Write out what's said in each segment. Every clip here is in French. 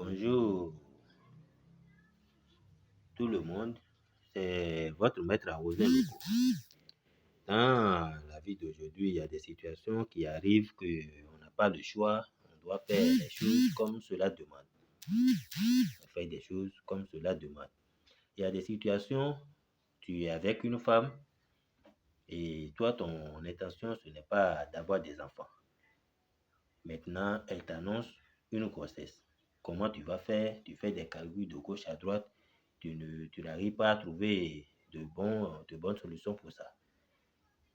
Bonjour tout le monde, c'est votre maître Arosé Loco. Dans la vie d'aujourd'hui, il y a des situations qui arrivent qu'on n'a pas le choix, on doit faire les choses comme cela demande. On fait des choses comme cela demande. Il y a des situations, tu es avec une femme et toi, ton intention, ce n'est pas d'avoir des enfants. Maintenant, elle t'annonce une grossesse. Comment tu vas faire? Tu fais des calculs de gauche à droite. Tu n'arrives pas à trouver de bonnes solutions pour ça.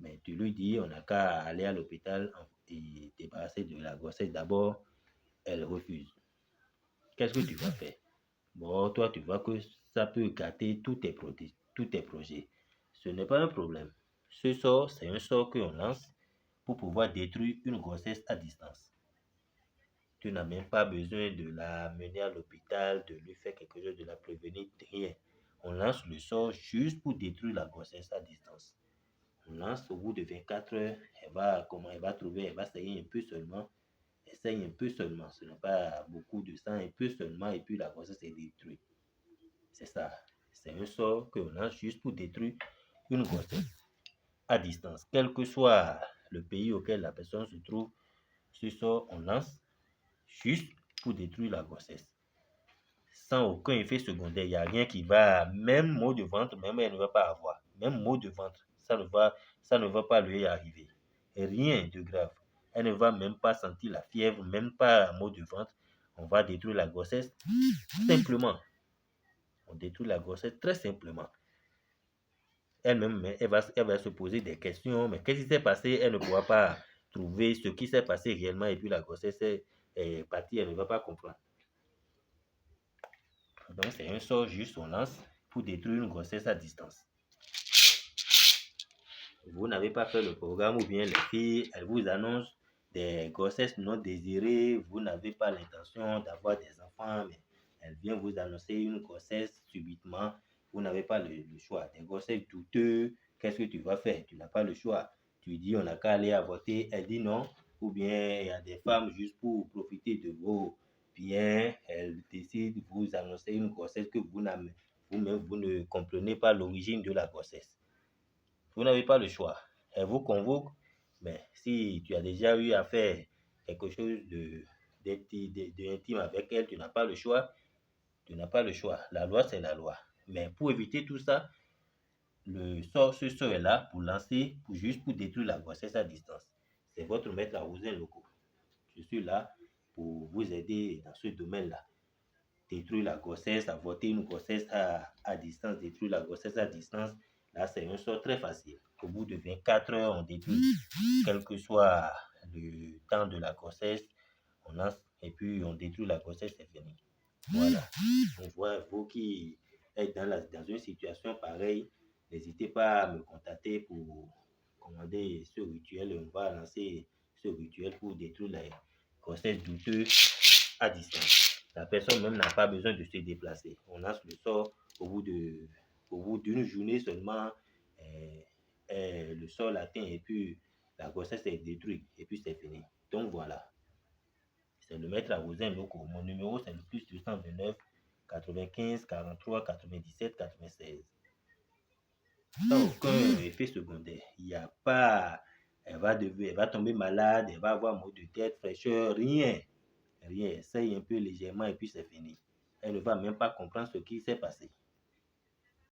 Mais tu lui dis, on n'a qu'à aller à l'hôpital et débarrasser de la grossesse. D'abord, elle refuse. Qu'est-ce que tu vas faire? Bon, toi, tu vois que ça peut gâter tous tes projets. Ce n'est pas un problème. Ce sort, c'est un sort qu'on lance pour pouvoir détruire une grossesse à distance. Tu n'as même pas besoin de la mener à l'hôpital, de lui faire quelque chose, de la prévenir, rien. On lance le sort juste pour détruire la grossesse à distance. On lance au bout de 24 heures, elle va trouver, elle va saigner un peu seulement. Elle saigne un peu seulement, ce n'est pas beaucoup de sang, un peu seulement, et puis la grossesse est détruite. C'est ça. C'est un sort qu'on lance juste pour détruire une grossesse à distance. Quel que soit le pays auquel la personne se trouve, ce sort, on lance juste pour détruire la grossesse. Sans aucun effet secondaire, il n'y a rien qui va, même maux de ventre, même elle ne va pas avoir. Même maux de ventre, ça ne va pas lui arriver. Et rien de grave. Elle ne va même pas sentir la fièvre, même pas maux de ventre. On va détruire la grossesse simplement. On détruit la grossesse très simplement. Elle-même, elle va se poser des questions. Mais qu'est-ce qui s'est passé? Elle ne pourra pas trouver ce qui s'est passé réellement. Et puis la grossesse est partie, elle ne va pas comprendre. Donc, c'est un sort juste on lance pour détruire une grossesse à distance. Vous n'avez pas fait le programme ou bien les filles, elles vous annoncent des grossesses non désirées. Vous n'avez pas l'intention d'avoir des enfants, mais elles viennent vous annoncer une grossesse subitement. Vous n'avez pas le choix. Des grossesses douteuses, qu'est-ce que tu vas faire? Tu n'as pas le choix. Tu dis on n'a qu'à aller avorter. Elle dit non. Ou bien il y a des femmes juste pour profiter de vos biens. Elles décident de vous annoncer une grossesse que vous-même, vous ne comprenez pas l'origine de la grossesse. Vous n'avez pas le choix. Elle vous convoque, mais si tu as déjà eu à faire quelque chose d'intime avec elle, tu n'as pas le choix. Tu n'as pas le choix. La loi, c'est la loi. Mais pour éviter tout ça, ce sort est là pour lancer, juste pour détruire la grossesse à distance. C'est votre maître Arosé Loco. Je suis là pour vous aider dans ce domaine-là. Détruire la grossesse, avorter une grossesse à distance, détruire la grossesse à distance. Là, c'est un sort très facile. Au bout de 24 heures, on détruit, quel que soit le temps de la grossesse, on lance et puis on détruit la grossesse, c'est fini. Voilà. On voit, vous qui êtes dans une situation pareille, n'hésitez pas à me contacter pour commander ce rituel. On va lancer ce rituel pour détruire la grossesse douteuse à distance. La personne même n'a pas besoin de se déplacer. On lance le sort au bout d'une journée seulement. Le sort l'atteint et puis la grossesse est détruite et puis c'est fini. Donc voilà, c'est le maître Arosé Loco. Mon numéro c'est le plus 229 95 43 97 96. Sans aucun effet secondaire. Il n'y a pas, elle va tomber malade, elle va avoir mal de tête, fraîcheur, rien. Rien, essaye un peu légèrement et puis c'est fini. Elle ne va même pas comprendre ce qui s'est passé.